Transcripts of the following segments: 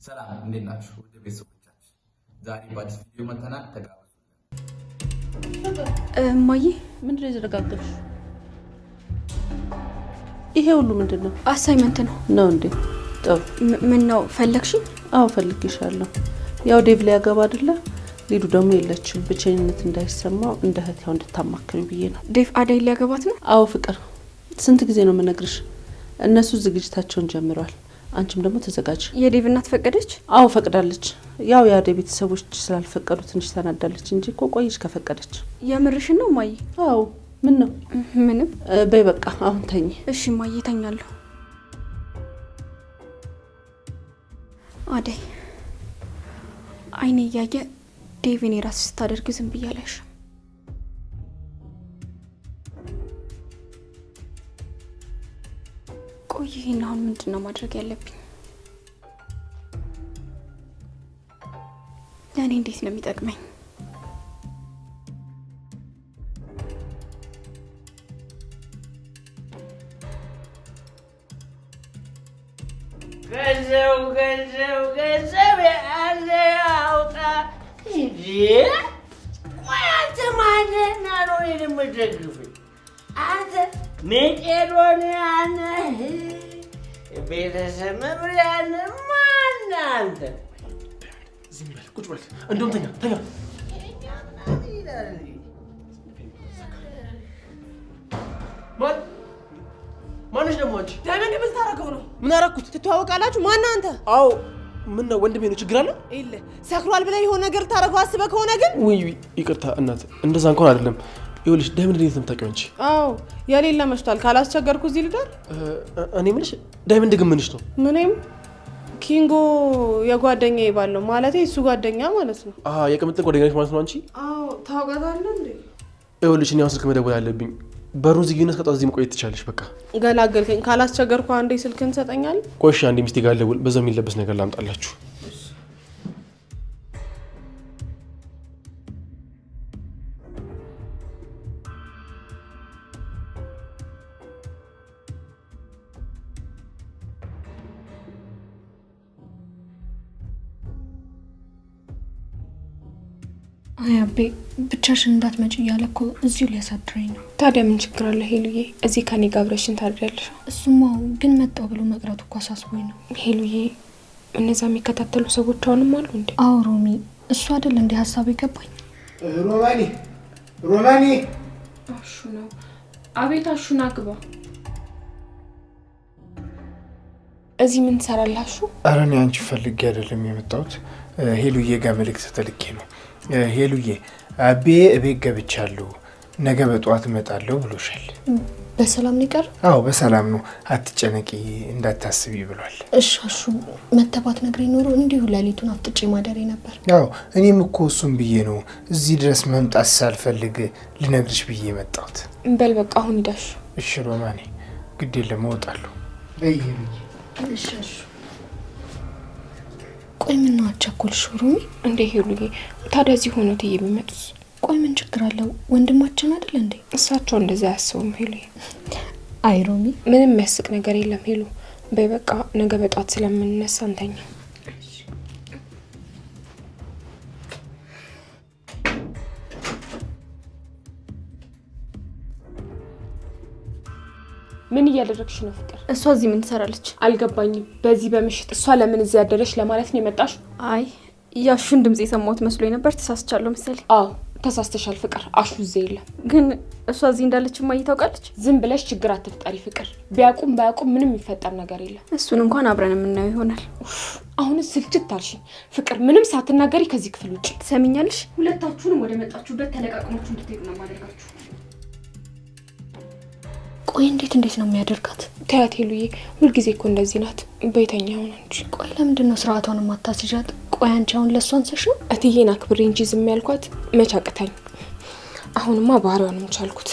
ሰላም እንዴት ናችሁ? ወደ ቤተሰቦቻችን ዛሬ በአዲስ ቪዲዮ መጥተናል። ተጋበዙ። እማዬ ምንድን ነው የተረጋጋሽ? ይሄ ሁሉ ምንድን ነው? አሳይመንት ነው እንዴ? ጥሩ። ምን ነው ፈለግሽ? አዎ ፈልግሻለሁ። ያው ዴቭ ላይ ያገባ አይደለ? ሊዱ ደግሞ የለችም። ብቸኝነት እንዳይሰማው እንደ እህት ያው እንድታማክሪ ብዬ ነው። ዴቭ አደይ ሊያገባት ነው? አዎ ፍቅር፣ ስንት ጊዜ ነው የምነግርሽ? እነሱ ዝግጅታቸውን ጀምረዋል። አንቺም ደግሞ ተዘጋጅ። የዴቭ እናት ፈቀደች? አዎ ፈቅዳለች። ያው የአደይ ቤተሰቦች ስላልፈቀዱ ትንሽ ተናዳለች እንጂ እኮ ቆይሽ ከፈቀደች። የምርሽን ነው ማዬ? አዎ። ምን ነው? ምንም። በይ በቃ አሁን ተኝ። እሺ ማዬ ተኛለሁ። አደይ አይኔ እያየ ዴቭን የራስ ስታደርግ ዝም ብያለሽ። ቆይ ይሄን አሁን ምንድን ነው ማድረግ ያለብኝ? ለእኔ እንዴት ነው የሚጠቅመኝ? ገንዘብ ያለ ያውጣ እንጂ ቆይ አንተ ማንህና ነው እኔን የምትደግፈኝ? አንተ መቄዶንያ ነህ? ቤተሰብ መምሪያ ነህ? ማነህ አንተ? ዝም በል ቁጭ በል። እንደውም ተኛ። ማንሽ ደግሞ አንቺ? ዳይመንድ ምን ታረገው ነው? ምን አደረኩት? ትተዋወቃላችሁ? ማን አንተ? አዎ ምን ነው ወንድሜ ነው፣ ችግር አለ? ይለ ሰክሯል ብለህ የሆነ ነገር ታረገው አስበህ ከሆነ ግን ውይ ይቅርታ እናት፣ እንደዛ እንኳን አይደለም። ይኸውልሽ ዳይመንድ እንዴት ነው የምታውቂው አንቺ? አዎ የሌለ መሽቷል። ካላስቸገርኩ እዚህ ልደር። እኔ የምልሽ ዳይመንድ ግን ምንሽ ነው? ምንም ኪንጎ የጓደኛዬ ባል ነው ማለቴ እሱ ጓደኛ ማለት ነው። የቅምጥል ጓደኛ ነሽ ማለት ነው አንቺ? አዎ ታውቃታለህ እንዴ? ይኸውልሽ እኔ አሁን ስልክ መደወል አለብኝ። በሩን ዝጊውና እስከ ጠዋት እዚህ መቆየት ትቻለሽ። በቃ ገላገልከኝ። ካላስቸገርኩ አንዴ ስልክህን ትሰጠኛለህ? ቆይ እሺ፣ አንዴ ሚስቴ ጋር ልደውል። በዛው የሚለበስ ነገር ላምጣላችሁ። አይ አቤ ብቻሽን እንዳትመጪ እያለ እኮ እዚሁ ሊያሳድረኝ ነው። ታዲያ ምን ችግር አለ ሄሉዬ? እዚህ ከኔ ጋር አብረሽን ታድሪያለሽ። እሱማ ግን መጣው ብሎ መቅረቱ እኮ አሳስቦኝ ነው። ሄሉዬ እነዛ የሚከታተሉ ሰዎች አሁንም አሉ እንዴ? አዎ ሮሚ፣ እሱ አይደል እንዴ ሀሳቡ ይገባኝ። ሮማኒ አሹ ነው። አቤት አሹና ግባ። እዚህ ምን ትሰራላችሁ? ኧረ እኔ አንቺ ፈልጌ አይደለም የመጣሁት። ሄሉዬ ጋር መልእክት ተልኬ ነው። ሄሉዬ አቤ እቤት ገብቻለሁ፣ ነገ በጠዋት እመጣለሁ ብሎሻል። በሰላም ነው ይቀር? አዎ በሰላም ነው፣ አትጨነቂ፣ እንዳታስቢ ብሏል። እሺ አሹ፣ መተባት ነግሬ ኖሮ እንዲሁ ሌሊቱን አፍጥጬ ማደሬ ነበር። ያው እኔም እኮ እሱም ብዬ ነው እዚህ ድረስ መምጣት ሳልፈልግ ልነግርሽ ብዬ የመጣሁት። በል በቃ አሁን ሂዳሽ። እሺ ሮማኔ፣ ግድ የለም እወጣለሁ። እሺ አሹ። ቆይ ምን ነው አቻኮልሽ ሮሚ? እንዴ ሄሉዬ፣ ታዲያ እዚህ ሆኖ ትዬ የሚመጡት? ቆይ ምን ችግር አለው? ወንድማችን አይደል እንዴ? እሳቸው እንደዛ ያስቡም ሄሉዬ። አይ ሮሚ፣ ምንም የሚያስቅ ነገር የለም ሄሉ። በይ በቃ ነገ በጧት ስለምንነሳ እንተኛ። ምን እያደረግሽ ነው ፍቅር? እሷ እዚህ ምን ትሰራለች? አልገባኝም። በዚህ በምሽት እሷ ለምን እዚህ ያደረች ለማለት ነው የመጣሽ? አይ ያሹን ድምጽ የሰማሁት መስሎኝ ነበር። ተሳስቻለሁ መሰለኝ። አዎ ተሳስተሻል ፍቅር። አሹ እዚህ የለም። ግን እሷ እዚህ እንዳለች ማይ ታውቃለች። ዝም ብለሽ ችግር አትፍጠሪ ፍቅር። ቢያቁም ባያቁም ምንም የሚፈጠር ነገር የለም። እሱን እንኳን አብረን የምናየው ይሆናል። አሁን ስልችት አልሽኝ ፍቅር። ምንም ሳትናገሪ ከዚህ ክፍል ውጪ። ትሰሚኛለሽ? ሁለታችሁንም ወደ መጣችሁበት ተለቃቅማችሁ እንድትሄዱ ነው ማደርጋችሁ። ቆይ እንዴት ነው የሚያደርጋት? ተያት ሄሉዬ፣ ሁልጊዜ እኮ እንደዚህ ናት። በይተኛ ሆነ እንጂ። ቆይ ለምንድን ነው ስርዓቷን ማታስይዣት? ቆይ አንቺ አሁን ለሷ አንሰሽ ነው? እትዬን አክብሬ እንጂ ዝም ያልኳት መች አቅታኝ። አሁንማ ባህሪዋንም ቻልኩት።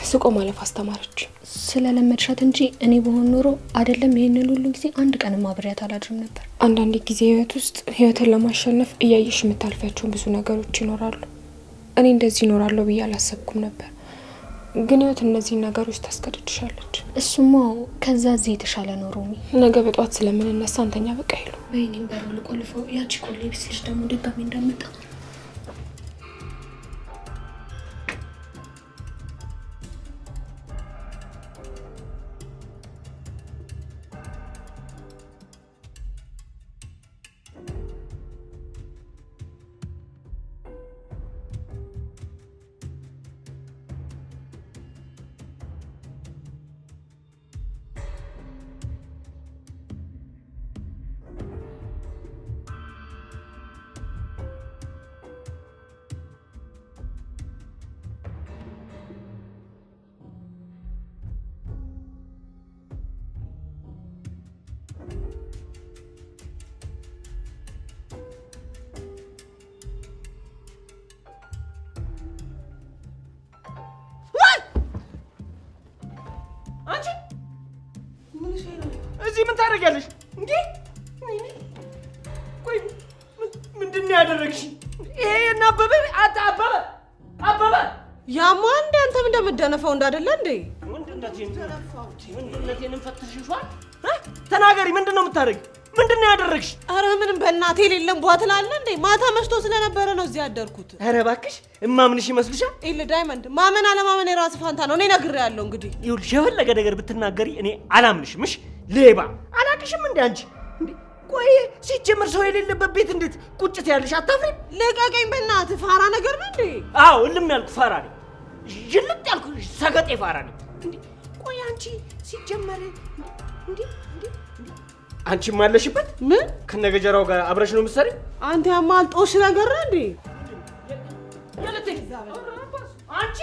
ስቆ ማለፍ አስተማረች። ስለለመድሻት እንጂ እኔ በሆን ኖሮ አይደለም ይሄንን ሁሉ ጊዜ አንድ ቀንም አብሬያት አላድርም ነበር። አንዳንድ ጊዜ ህይወት ውስጥ ህይወትን ለማሸነፍ እያየሽ የምታልፊያቸው ብዙ ነገሮች ይኖራሉ። እኔ እንደዚህ ይኖራለሁ ብዬ አላሰብኩም ነበር። ግን ህይወት እነዚህን ነገሮች ታስገድድሻለች። እሱማ ከዛ እዚህ የተሻለ ነው ሮሚ። ነገ በጧት ስለምንነሳ አንተኛ በቃ ይሉ በይኔም በሩ ልቆልፈው። ያቺ ቆሌ ቢስ ልጅ ደግሞ ድጋሚ እንዳመጣ እዚህ ምን ታደርጊያለሽ እንዴ? ቆይ ምንድን ነው ያደረግሽ? ይሄ እና አበበ ያማ እንደ አንተም እንደምደነፈው እንዳደለ እንዴ? ምንድነቴንም ፈትሽሻል? ተናገሪ፣ ምንድን ነው የምታደርጊ? ምንድን ነው ያደረግሽ? አረ ምንም በእናቴ የሌለም ቧትል አለ እንዴ? ማታ መሽቶ ስለነበረ ነው እዚህ ያደርኩት። አረ እባክሽ እማምንሽ ይመስልሻል? ኢል ዳይመንድ ማመን አለማመን የራስ ፋንታ ነው። እኔ ነግሬያለሁ። እንግዲህ ይኸውልሽ የፈለገ ነገር ብትናገሪ እኔ አላምንሽም። እሺ ሌባ አላቅሽም እንዴ አንቺ? እንዴ ቆይ ሲጀምር ሰው የሌለበት ቤት እንዴት ቁጭት ያለሽ? አታፍሪም? ልቀቀኝ በእናትህ። ፋራ ነገር ነው እንዴ? አዎ እልም ያልኩ ፋራ ነኝ። ይልጥ ያልኩ ሰገጤ ፋራ ነኝ። እንዴ ቆይ አንቺ ሲጀመር እንዴ አንቺ ማለሽበት ምን ከነገጀራው ጋር አብረሽ ነው የምትሰሪ? አንተ ያማልጦሽ ነገር ነው እንዴ? አንቺ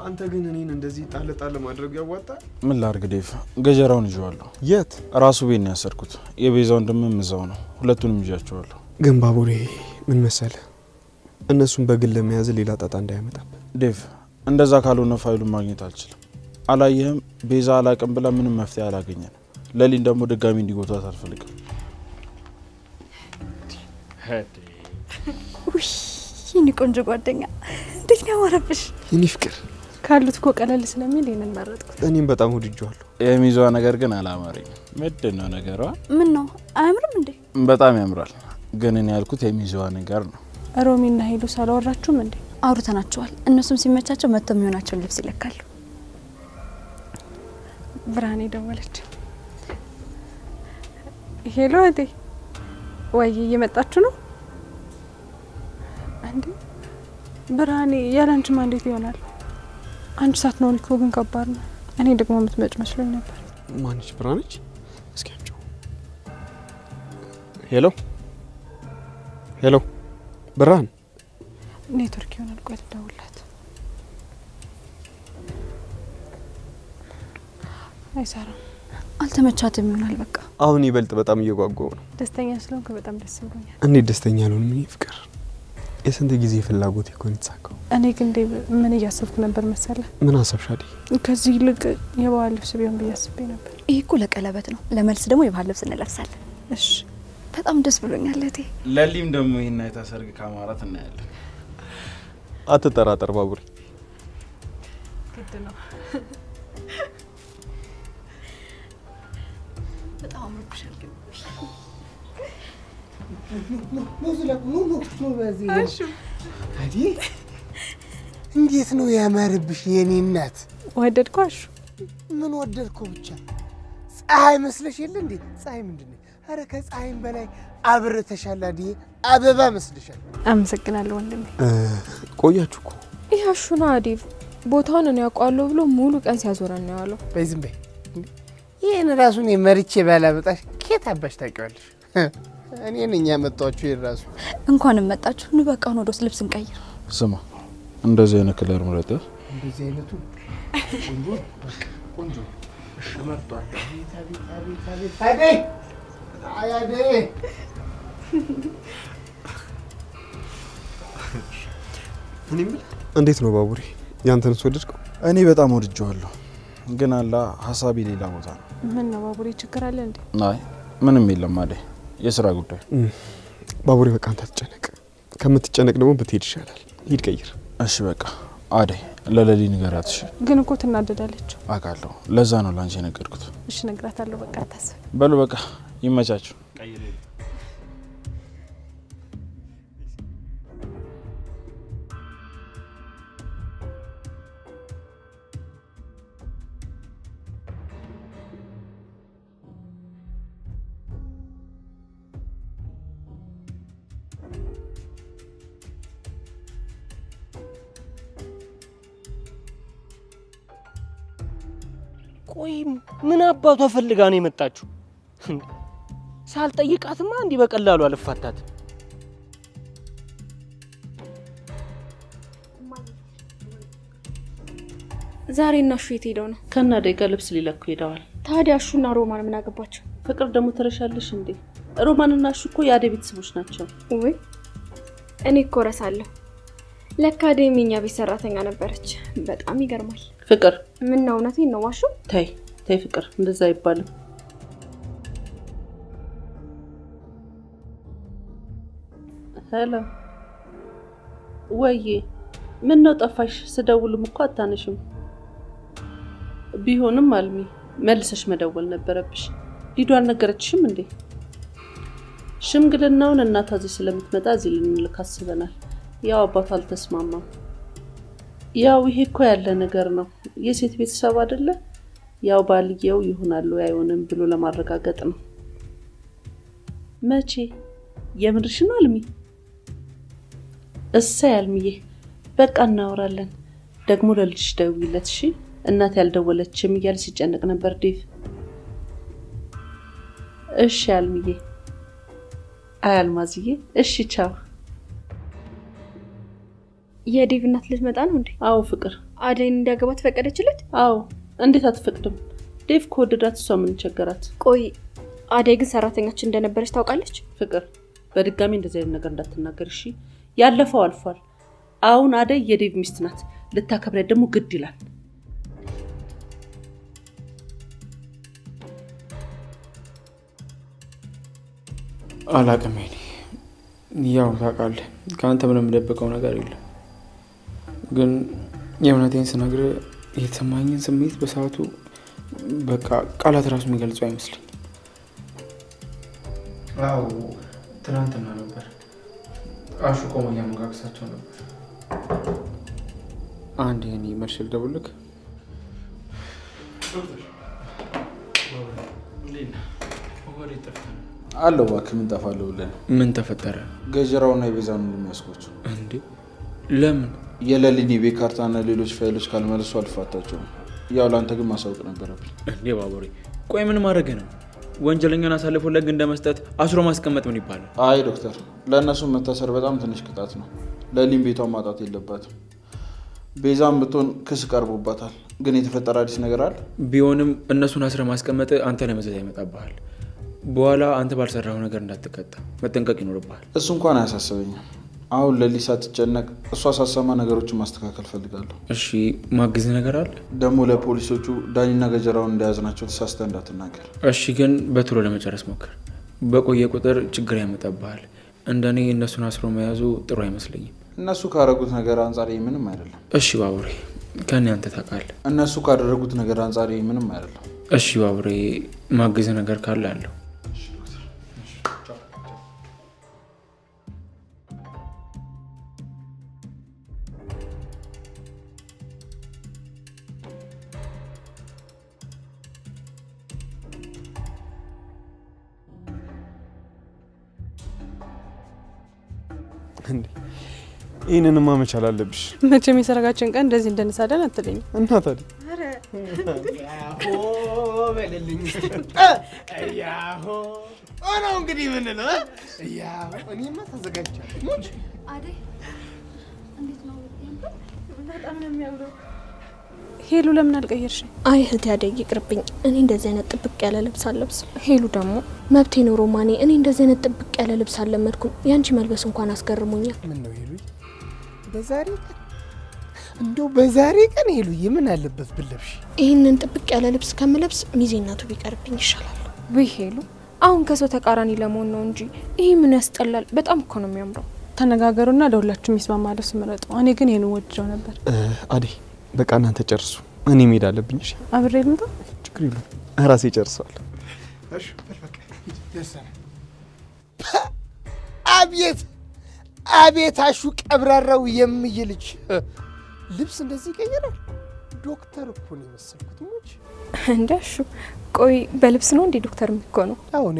አንተ ግን እኔን እንደዚህ ጣል ጣል ማድረግ ያዋጣል? ምን ላርግ ዴቭ፣ ገጀራውን ይዤዋለሁ። የት? ራሱ ቤት ነው ያሰርኩት። የቤዛ ወንድምም እዛው ነው። ሁለቱንም ይዣቸዋለሁ። ግን ባቡሬ ምን መሰለ፣ እነሱን በግል ለመያዝ ሌላ ጣጣ እንዳያመጣብህ። ዴቭ፣ እንደዛ ካልሆነ ፋይሉን ማግኘት አልችልም። አላየህም? ቤዛ አላቅም ብላ ምንም መፍትሄ አላገኘንም። ለሊን ደግሞ ድጋሚ እንዲጎቷት አልፈልግም። ውይ የኔ ቆንጆ ጓደኛ እንዴት ነው ያወራብሽ? የኔ ፍቅር ካሉት እኮ ቀለል ስለሚል ይሄንን መረጥኩት። እኔም በጣም ወድጄዋለሁ። የሚዟ ነገር ግን አላማረኝም። ምንድን ነው ነገሯ? ምን ነው አያምርም እንዴ? በጣም ያምራል፣ ግን እኔ ያልኩት የሚዟ ነገር ነው። ሮሚና ሄሉ ሳላወራችሁም እንዴ? አውርተናቸዋል። እነሱም ሲመቻቸው መጥተው የሚሆናቸውን ልብስ ይለካሉ። ብርሃኔ ደወለች። ሄሎ እህቴ፣ ወይ እየመጣችሁ ነው እንዴ? ብርሃኔ ያላንቺማ እንዴት ይሆናል? አንቺ ሳትኖሪ እኮ ግን ከባድ ነው። እኔ ደግሞ የምትመጭ መስሎኝ ነበር። ማንች ብርሃነች? እስኪ አምጪው። ሄሎ ሄሎ፣ ብርሃን ኔትወርክ ይሆናል። ቆይ ልደውልላት። አይሰራም። አልተመቻትም ይሆናል። በቃ አሁን ይበልጥ በጣም እየጓጓው ነው። ደስተኛ ስለሆንክ በጣም ደስ ብሎኛል። እንዴት ደስተኛ አልሆንም? ምን ፍቅር የስንት ጊዜ ፍላጎት ይኮን የተሳካው። እኔ ግን ምን እያሰብኩ ነበር መሰለ? ምን አሰብሽ አዲ? ከዚህ ይልቅ የባህል ልብስ ቢሆን ብዬ አስቤ ነበር። ይሄ እኮ ለቀለበት ነው። ለመልስ ደግሞ የባህል ልብስ እንለብሳለን። እሺ፣ በጣም ደስ ብሎኛል እህቴ። ለሊም ደግሞ ይሄን አይታ ሰርግ ካማራት እናያለን። አትጠራጠር ባቡሬ። ግድ ነው። በጣም አምሮብሻል ግን አዲ እንዴት ነው ያማረብሽ የኔ እናት። ወደድኳሽ? ምን ወደድከው ብቻ ፀሐይ መስለሽ የለ እንዴ? ፀሐይ ምንድነው? አረ ከፀሐይም በላይ አብረተሻል አዲ፣ አበባ መስልሻል። አመሰግናለሁ ወንድሜ። ቆያችሁ እኮ። ይሄ አሹና አዲቭ ቦታውን ነው ያውቃለሁ ብሎ ሙሉ ቀን ሲያዞረን ነው ያለው። በይ ዝም በይ። ይሄን ራሱን የመርቼ ባላበጣሽ ከየት አባሽ ታውቂዋለሽ? እኔ ነኝ ያመጣችሁ ይራሱ። እንኳንም መጣችሁ። ኑ በቃ ነው ወደ ልብስ እንቀይር። ስማ እንደዚህ አይነት ከለር ምረጥ። እንደዚህ አይነቱ ቆንጆ ቆንጆ ተመርጧል። አያዴ እንዴት ነው ባቡሬ? ያንተንስ ወደድከው? እኔ በጣም ወድጄዋለሁ፣ ግን አላ ሀሳቤ ሌላ ቦታ ነው። ምን ነው ባቡሬ? ችግር አለ እንዴ? አይ ምንም የለም አዴ፣ የስራ ጉዳይ። ባቡሬ በቃ አንተ አትጨነቅ። ከምትጨነቅ ደግሞ ብትሄድ ይሻላል። ሂድ ቀይር። እሺ በቃ አዴ፣ ለሌሊ ንገራት። እሺ። ግን እኮ ትናደዳለች። አውቃለሁ፣ ለዛ ነው ላንቺ የነገርኩት። እሺ እነግራታለሁ። በቃ አታስብ። በሉ በቃ ይመቻችሁ። ቆይ ምን አባቷ ፈልጋ ነው የመጣችሁ? ሳልጠይቃትማ እንዲህ በቀላሉ አልፋታት። ዛሬ እና እሹ የት ሄደው ነው? ከናዴ ጋር ልብስ ሊለኩ ሄደዋል። ታዲያ እሹና ሮማን ምን አገባቸው? ፍቅር ደግሞ ትረሻለሽ እንዴ? ሮማንና እሹ እኮ የአዴ ቤተሰቦች ናቸው። ወይ እኔ እኮ ረሳለሁ። ለካ አዴም የኛ ቤት ሰራተኛ ነበረች። በጣም ይገርማል። ፍቅር ምን ነው? እውነቴን ነው ዋሹ? ተይ ተይ ፍቅር፣ እንደዛ አይባልም። ሄሎ ወይዬ፣ ምን ነው ጠፋሽ? ስደውልም እኮ አታነሽም። ቢሆንም አልሚ መልሰሽ መደወል ነበረብሽ። ሊዱ አልነገረችሽም እንዴ? ሽምግልናውን እናቷ እዚህ ስለምትመጣ እዚህ ልንልክ አስበናል። ያው አባቷ አልተስማማም። ያው ይሄ እኮ ያለ ነገር ነው። የሴት ቤተሰብ አይደለ? ያው ባልየው ይሆናሉ አይሆንም ብሎ ለማረጋገጥ ነው። መቼ? የምርሽ ነው አልሚ? እሰይ አልሚዬ፣ በቃ እናወራለን። ደግሞ ለልጅሽ ደውይለት እሺ። እናት ያልደወለችም እያለ ሲጨነቅ ነበር ዴቭ። እሺ አልሚዬ። አይ አልማዝዬ፣ እሺ ቻው። የዴቭ እናት ልትመጣ ነው እንዴ? አዎ ፍቅር። አደይን እንዲያገባት ፈቀደችለት? አዎ። እንዴት አትፈቅድም? ዴቭ ከወደዳት እሷ ምን ቸገራት? ቆይ አደይ ግን ሰራተኛችን እንደነበረች ታውቃለች? ፍቅር በድጋሚ እንደዚህ አይነት ነገር እንዳትናገር እሺ። ያለፈው አልፏል። አሁን አደይ የዴቭ ሚስት ናት። ልታከብራት ደግሞ ግድ ይላል። አላቅም ሄኒ፣ ያው ታውቃለህ ከአንተ ምንም የምደብቀው ነገር የለም። ግን የእውነቴን ስነግር የተሰማኝን ስሜት በሰዓቱ በቃ ቃላት ራሱ የሚገልጹ አይመስልኝ። አዎ ትናንትና ነበር አሹ ቆሞ እያመጋግሳቸው ነበር። አንድ ሄኒ መልሼ ልደውልልህ። ወሬ ጠፍተህ ነው አለው እባክህ ምን ጠፋለሁ ብለን ምን ተፈጠረ? ገጀራውና የቤዛን ሁሉ የሚያስቆች እንዴ? ለምን? የለሊኒ ቤት ካርታና ሌሎች ፋይሎች ካልመለሱ አልፋታቸውም። ያው ለአንተ ግን ማሳወቅ ነበረብኝ። እንዴ ባቡሬ፣ ቆይ ምን ማድረግ ነው? ወንጀለኛን አሳልፎ ለግ እንደመስጠት አስሮ ማስቀመጥ ምን ይባላል? አይ ዶክተር፣ ለእነሱ መታሰር በጣም ትንሽ ቅጣት ነው። ለሊን ቤቷን ማጣት የለባትም። ቤዛም ብትሆን ክስ ቀርቦባታል። ግን የተፈጠረ አዲስ ነገር አለ? ቢሆንም እነሱን አስረ ማስቀመጥ አንተ ላይ መዘዝ ያመጣብሃል። በኋላ አንተ ባልሰራው ነገር እንዳትቀጣ መጠንቀቅ ይኖርብሃል። እሱ እንኳን አያሳስበኝም። አሁን ለሊ ሳትጨነቅ እሷ ሳሰማ ነገሮችን ማስተካከል ፈልጋለሁ። እሺ፣ ማግዝ ነገር አለ? ደግሞ ለፖሊሶቹ ዳኒና ገጀራውን እንደያዝናቸው ተሳስተህ እንዳትናገር። እሺ፣ ግን በቶሎ ለመጨረስ ሞክር። በቆየ ቁጥር ችግር ያመጣብሃል። እንደኔ እነሱን አስሮ መያዙ ጥሩ አይመስለኝም። እነሱ ካደረጉት ነገር አንጻር ምንም አይደለም። እሺ ባቡሬ፣ ከኔ አንተ ታውቃለህ። እነሱ ካደረጉት ነገር አንጻር ምንም አይደለም። እሺ ባቡሬ፣ ማግዝ ነገር ካለ አለው። ይህንንማ መቻል አለብሽ። መቼም የሰርጋችን ቀን እንደዚህ እንደነሳለን አትለኝም እና ታዲያ ነው እንግዲህ ምንለው እኔማ ተዘጋጅቻለሁ። አደይ እንዴት ነው? በጣም ነው የሚያምረው። ሄሉ ለምን አልቀየርሽ? አይ እህቴ አደይ ይቅርብኝ። እኔ እንደዚህ አይነት ጥብቅ ያለ ልብስ አልለብስም። ሄሉ ደግሞ መብቴ ነው ሮማኔ። እኔ እንደዚህ አይነት ጥብቅ ያለ ልብስ አልለመድኩም። ያንቺ መልበስ እንኳን አስገርሞኛል። ምን ነው ሄሉ በዛሬ ቀን እንደው በዛሬ ቀን ሄሉ ምን አለበት ብለብሽ? ይህንን ጥብቅ ያለ ልብስ ከምለብስ ሚዜናቱ ቢቀርብኝ ይሻላል። ወይ ሄሉ፣ አሁን ከሰው ተቃራኒ ለመሆን ነው እንጂ ይሄ ምን ያስጠላል? በጣም እኮ ነው የሚያምረው። ተነጋገሩና ለሁላችሁም የሚስማማ ልብስ ምረጡ። እኔ ግን ይሄን ወድጀው ነበር። አደይ በቃ እናንተ ጨርሱ፣ እኔ መሄድ አለብኝ። እሺ አብሬ ልምጣ? ችግር የለም ራሴ ጨርሰዋለሁ። እሺ በቃ ደሰነ። አቤት አቤት አሹ ቀብራራው የምይልጅ ልብስ እንደዚህ ይቀየራል? ዶክተር እኮ ነው የመሰልኩት። ሞች እንዳሹ ቆይ በልብስ ነው እንዴ ዶክተር የሚኮነው? አሁን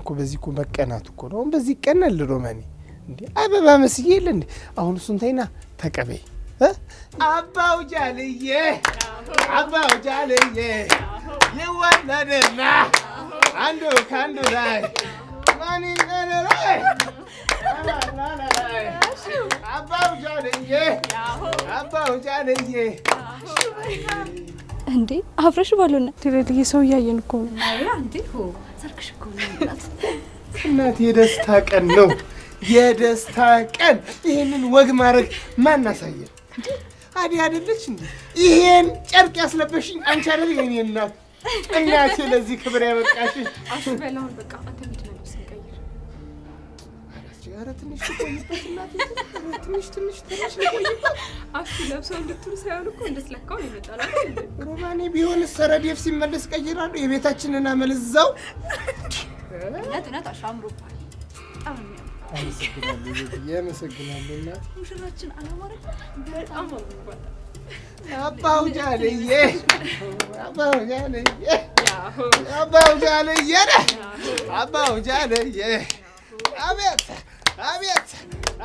እኮ በዚህ እኮ መቀናት እኮ ነው። አሁን በዚህ ቀናል ሮማኔ እንዴ አበባ መስዬ የለ እንዴ? አሁን እሱን ተይና ተቀበይ። አባው ጃልዬ ይወለድና አንዱ ካንዱ ላይ ማን ይነራይ አባው ጃልዬ እንዴ አብረሽ ባሉና ትሬድዬ ሰው እያየን እኮ ነው። አያ እንዴ ሆ ሰርክሽ እኮ ነው እናት የደስታ ቀን ነው፣ የደስታ ቀን። ይሄንን ወግ ማድረግ ማን አሳየን? አዲ አይደለች እንዴ ይሄን ጨርቅ ያስለበሽኝ አንቺ አይደል? የኔ እናት እናቴ ለዚህ ክብር ያበቃሽ። አሹ በላውን በቃ አንተ ምትነብስ ቀይር። ኧረ ትንሽ ቆይበት እናቴ፣ ትንሽ ቆይበት። አሹ ለብሰው እንድትሉ ሳይሆን እኮ እንደስለካው ነው ይመጣል አይደል? ሮማኔ ቢሆን ሰረዴፍ ሲመለስ ቀይራሉ። የቤታችንን አመልዛው እናት አሻምሮባል። በጣም ነው ያመሰግናለሁ እናት። ሙሽራችን አላማረች በጣም አምሮባል። አባው ጃልዬ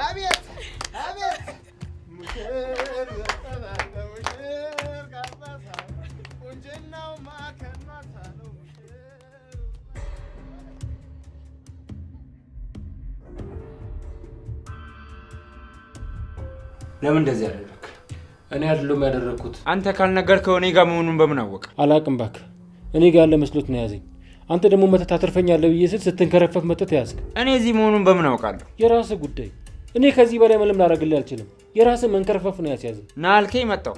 አቤት ሙሽር ጋባሳ ቁንጅናው ማከናታ ነው። ለምን እንደዚህ ያደረክ? እኔ አይደለም ያደረኩት። አንተ ካልነገርከው እኔ ጋር መሆኑን በምን አወቅ? አላቅም እባክህ። እኔ ጋር ያለ መስሎት ነው ያዘኝ። አንተ ደግሞ መተት አትርፈኛለህ ብዬ ስል ስትንከረፈፍ መተት ያዝክ። እኔ እዚህ መሆኑን በምን አውቃለሁ? የራስህ ጉዳይ። እኔ ከዚህ በላይ ምንም ላደርግልህ አልችልም። የራስህ መንከረፈፍ ነው ያስያዘኝ። ና አልከኝ መጣሁ።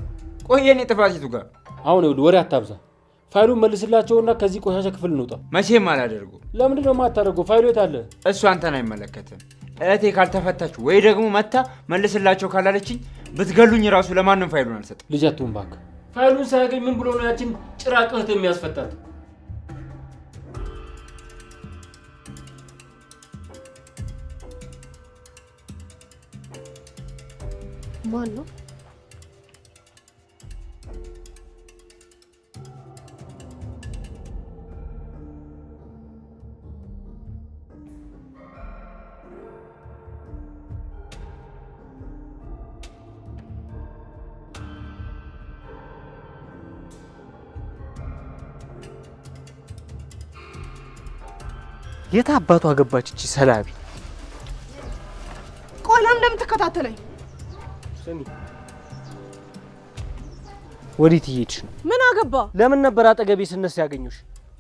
ቆይ የኔ ጥፋት ጋር አሁን ይኸውልህ ወሬ አታብዛ። ፋይሉን መልስላቸውና ከዚህ ቆሻሻ ክፍል እንውጣ። መቼም አላደርጉ። ለምንድን ነው የማታደርገው? ፋይሉ የት አለ? እሱ አንተን አይመለከትም። እህቴ ካልተፈታች ወይ ደግሞ መታ መልስላቸው ካላለችኝ ብትገሉኝ ራሱ ለማንም ፋይሉን አልሰጥም። ልጅ አትሁን እባክህ። ፋይሉን ሳያገኝ ምን ብሎ ነው ያችን ጭራቅ እህት የሚያስፈታት? ማን ነው? የት አባቷ ገባች እቺ ሰላቢ? ቆይ ለምን እንደምትከታተለኝ? ስሚ፣ ወዴት እየሄድሽ ነው? ምን አገባ? ለምን ነበር አጠገቤ ስነሳ ያገኙሽ?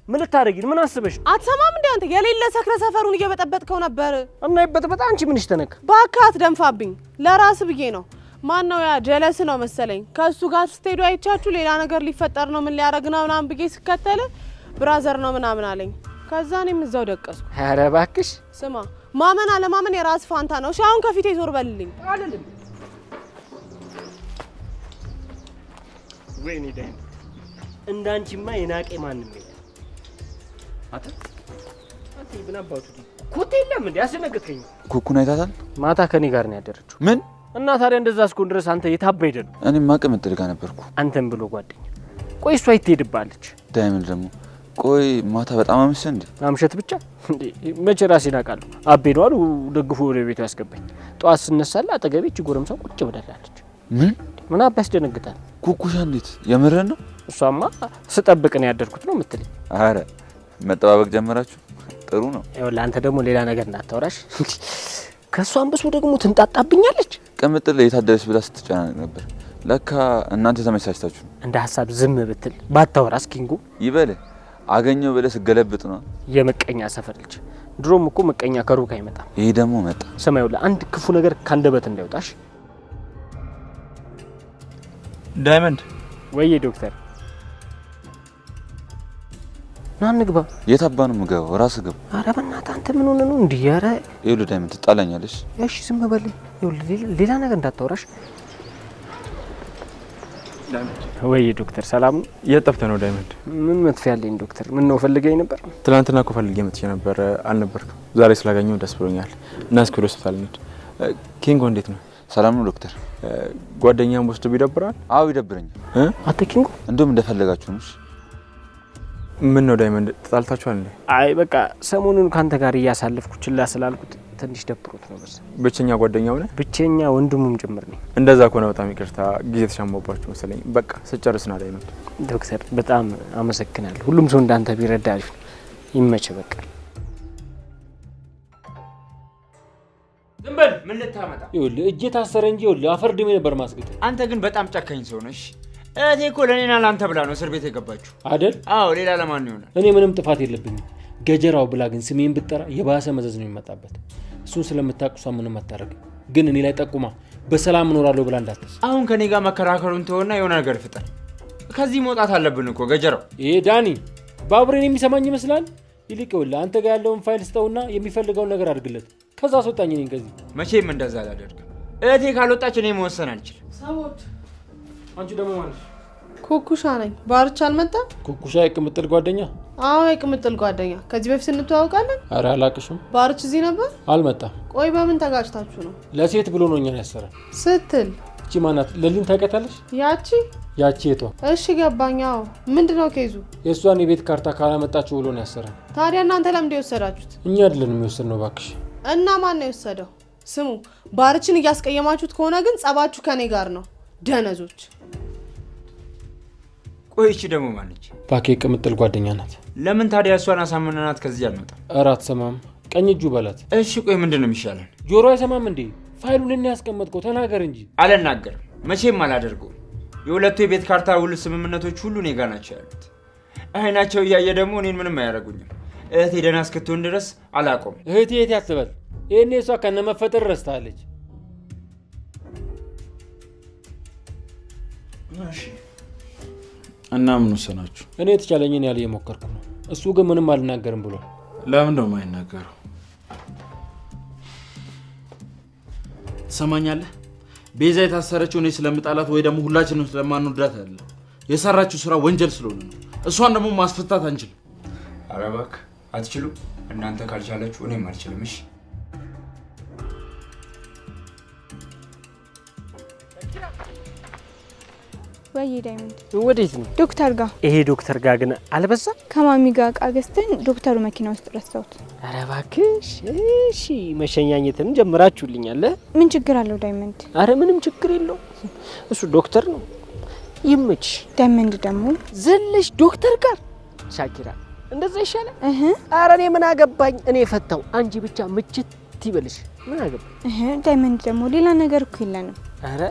ምን ልታደርጊ? ምን አስበሽ? አትሰማም እንዴ አንተ? የሌለ ሰክረ ሰፈሩን እየበጠበጥከው ነበር። እና ይበጥበጥ። አንቺ ምንሽ ተነካ? ባካት ደንፋብኝ። ለራስ ብዬ ነው። ማን ነው ያ? ጀለስ ነው መሰለኝ። ከሱ ጋር ስትሄዱ አይቻችሁ ሌላ ነገር ሊፈጠር ነው ምን ሊያረግ ነው ምናምን ብዬ ስከተል ብራዘር ነው ምናምን አለኝ። ከዛ እኔም እዛው ደቀስኩ። ኧረ እባክሽ ስማ፣ ማመን አለማመን የራስ ፋንታ ነው። እሺ አሁን ከፊቴ ዞር በልልኝ። አይደለም ወይኔ ዳይ እንዳንቺማ የናቄ ማንም የለም። አታ ምን አባቱ ኮቴ የለም እንዴ? አስነገርከኝ። ኩኩን አይታታል? ማታ ከኔ ጋር ነው ያደረችው። ምን? እና ታዲያ እንደዛ እስኩን ድረስ አንተ የታበይደ ነው? እኔማ ቅምጥል ጋር ነበርኩ። አንተም ብሎ ጓደኛ። ቆይ እሷ ይትሄድባለች። ዳይመንድ ደግሞ ቆይ ማታ በጣም አመሸ እንዴ? አምሸት ብቻ እንዴ? መቼ ራሴን አውቃለሁ። አቤ ነው አሉ ደግፎ ወደ ቤቱ ያስገባኝ። ጠዋት ስነሳላ አጠገቤ እቺ ጎረምሳ ቁጭ ብላለች። ምን አባ ያስደነግጣል? ኩኩሻ እንዴት? የምርህን ነው? እሷማ ስጠብቅ ነው ያደርኩት ነው የምትለኝ? አረ መጠባበቅ ጀመራችሁ? ጥሩ ነው። ይኸውልህ አንተ ደግሞ ሌላ ነገር እንዳታወራሽ። ከሷን ብሶ ደግሞ ትንጣጣብኛለች። ቅምጥል የታደለች ብላ ስትጨናነቅ ነበር። ለካ እናንተ ተመሳሳይታችሁ። እንደ ሀሳብ ዝም ብትል ባታወራስ ኪንጉ ይበል። አገኘው ብለህ ስገለብጥ ነው የመቀኛ ሰፈር ልጅ። ድሮም እኮ መቀኛ ከሩቅ አይመጣም። ይሄ ደግሞ መጣ። ስማ ይኸውልህ አንድ ክፉ ነገር ካንደበት እንዳይወጣሽ። ዳይመንድ ወይዬ ዶክተር ና እንግባ። የት አባ ነው የምገባው? ራስህ ግባ። ኧረ በእናትህ አንተ ምን ሆነህ ነው እንዴ? ኧረ ይኸውልህ ዳይመንድ ትጣላኛለሽ። እሺ ዝም በል። ይኸውልህ ሌላ ነገር እንዳታወራሽ። ወይ ዶክተር ሰላም ነው? የት ጠፍተህ ነው ዳይመንድ? ምን መጥፊያ አለኝ ዶክተር? ምን ነው ፈልገኝ ነበር? ትናንትና እኮ ፈልጌ መጥቼ ነበር አልነበርኩም። ዛሬ ስላገኘሁ ደስ ብሎኛል። እና እስኪ ወደ ሆስፒታል እንሂድ። ኪንጎ እንዴት ነው? ሰላም ነው ዶክተር? ጓደኛም ወስዶ ይደብራል? አዎ ይደብረኛል። አንተ ኪንጎ እንደውም እንደፈለጋችሁ ነው። ምን ነው ዳይመንድ ተጣልታችኋል እንዴ? አይ በቃ ሰሞኑን ካንተ ጋር እያሳለፍኩ ችላ ስላልኩት ትንሽ ደብሮት ነው። በስ ብቸኛ ጓደኛው ነህ? ብቸኛ ወንድሙም ጭምር ነኝ። እንደዛ ከሆነ በጣም ይቅርታ፣ ጊዜ ተሻማባችሁ መሰለኝ። በቃ ስጨርስና ዳይመንድ። ዶክተር በጣም አመሰግናለሁ። ሁሉም ሰው እንዳንተ ቢረዳ አሪፍ ነው። ይመች በቃ። ዝም በል። ምን ልታመጣ? ይኸውልህ እጄ ታሰረ እንጂ ይኸውልህ አፈር ድሜ ነበር ማስገጥ። አንተ ግን በጣም ጨካኝ ሰው ነሽ። እህቴ እኮ ለኔና ላንተ ብላ ነው እስር ቤት የገባችሁ አይደል? አዎ፣ ሌላ ለማን ይሆናል? እኔ ምንም ጥፋት የለብኝም። ገጀራው ብላ ግን ስሜን ብትጠራ የባሰ መዘዝ ነው የሚመጣበት። እሱን ስለምታቅሷ ምንም አታረግ። ግን እኔ ላይ ጠቁማ በሰላም እኖራለሁ ብላ እንዳትስ። አሁን ከኔ ጋር መከራከሩን ተወና የሆነ ነገር ፍጠር። ከዚህ መውጣት አለብን እኮ ገጀራው። ይሄ ዳኒ ባቡሬን የሚሰማኝ ይመስላል? ይልቅ ይኸውልህ አንተ ጋር ያለውን ፋይል ስጠውና የሚፈልገውን ነገር አድርግለት። ከዛ አስወጣኝ። እኔን ከዚህ መቼም እንደዛ አላደርግም። እህቴ ካልወጣች እኔ መወሰን አልችልም። ሰሞት አንቺ ደግሞ ማለት ኩኩሻ ነኝ። ባርቻ አልመጣም? ኩኩሻ የቅምጥል ጓደኛ? አዎ የቅምጥል ጓደኛ። ከዚህ በፊት እንተዋወቃለን? ኧረ አላቅሽም። ባርች እዚህ ነበር? አልመጣም። ቆይ በምን ተጋጭታችሁ ነው? ለሴት ብሎ ነው እኛን ያሰረ ስትል እቺ ማናት? ለሊን ታውቂያታለሽ? ያቺ የቷ? እሺ ገባኛው። ምንድነው ኬዙ? የእሷን የቤት ካርታ ካላመጣችሁ ብሎ ነው ያሰረ። ታዲያ እናንተ ለምንድን የወሰዳችሁት? እኛ አይደለንም የወሰድነው እባክሽ። እና ማን ነው የወሰደው? ስሙ፣ ባርችን እያስቀየማችሁት ከሆነ ግን ጸባችሁ ከኔ ጋር ነው ደነዞች። ቆይ እቺ ደግሞ ማነች? ባኬ ቅምጥል ጓደኛ ናት። ለምን ታዲያ እሷን አሳምነናት ከዚህ አልመጣም? ኧረ አትሰማም። ቀኝ እጁ በላት። እሺ ቆይ ምንድነው የሚሻለን? ጆሮ አይሰማም እንዴ? ፋይሉን እኔ ያስቀመጥከው ተናገር እንጂ። አልናገርም፣ መቼም አላደርገውም። የሁለቱ የቤት ካርታ ውል ስምምነቶች ሁሉ እኔ ጋር ናቸው ያሉት። አይናቸው እያየ ደግሞ እኔን ምንም አያደርጉኝም። እህቴ ደህና እስክትሆን ድረስ አላቆም። እህቴ የት ያትበል? ይሄኔ እሷ ከነመፈጠር ረስታለች። እሺ እና ምን ወሰናችሁ? እኔ የተቻለኝን ያለ እየሞከርኩ ነው። እሱ ግን ምንም አልናገርም ብሏል። ለምን ነው የማይናገረው? ትሰማኛለህ? ቤዛ የታሰረችው እኔ ስለምጣላት ወይ ደግሞ ሁላችንም ስለማንወዳት አይደለም። የሰራችው ስራ ወንጀል ስለሆነ ነው። እሷን ደግሞ ማስፈታት አንችልም። ኧረ እባክህ አትችሉም። እናንተ ካልቻላችሁ እኔም አልችልም። እሺ ወይ ዳይመንድ ወዴት ነው? ዶክተር ጋር። ይሄ ዶክተር ጋር ግን አልበዛ? ከማሚ ጋር ዕቃ ገዝተን ዶክተሩ መኪና ውስጥ ረስተውት። ኧረ እባክሽ። እሺ መሸኛኘትን ጀምራችሁልኛል። ምን ችግር አለው ዳይመንድ? አረ ምንም ችግር የለው። እሱ ዶክተር ነው። ይመችሽ። ዳይመንድ ደግሞ ዘለሽ ዶክተር ጋር ሻኪራ እንደዛ ይሻላል። ኧረ እኔ ምን አገባኝ? እኔ ፈታው። አንቺ ብቻ ምችት ይበልሽ። ምን አገባኝ? ዳይመንድ ደግሞ ሌላ ነገር እኮ የለንም። ኧረ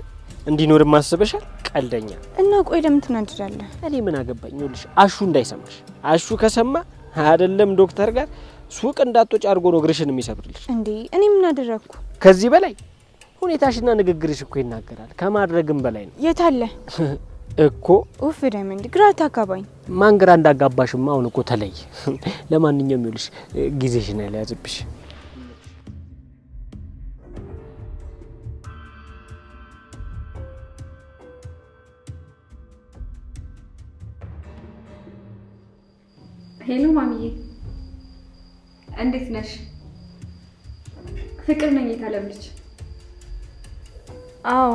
እንዲኖር ማስበሻል? ቀልደኛ። እና ቆይ ለምን ትናድዳለህ? እኔ ምን አገባኝ? ይኸውልሽ አሹ እንዳይሰማሽ። አሹ ከሰማ አይደለም ዶክተር ጋር ሱቅ እንዳትወጪ አድርጎ ነው እግርሽን የሚሰብርልሽ። እንዴ እኔ ምን አደረግኩ? ከዚህ በላይ ሁኔታሽና ንግግርሽ እኮ ይናገራል። ከማድረግም በላይ ነው። የት አለ እኮ? ኡፍ ዳይመንድ ግራ ታጋባኝ። ማን ግራ እንዳጋባሽማ አሁን እኮ ተለይ። ለማንኛውም ይኸውልሽ ጊዜሽን ያልያዝብሽ። ሄሎ ማሚዬ፣ እንዴት ነሽ? ፍቅር ነኝ የታለምልች። አዎ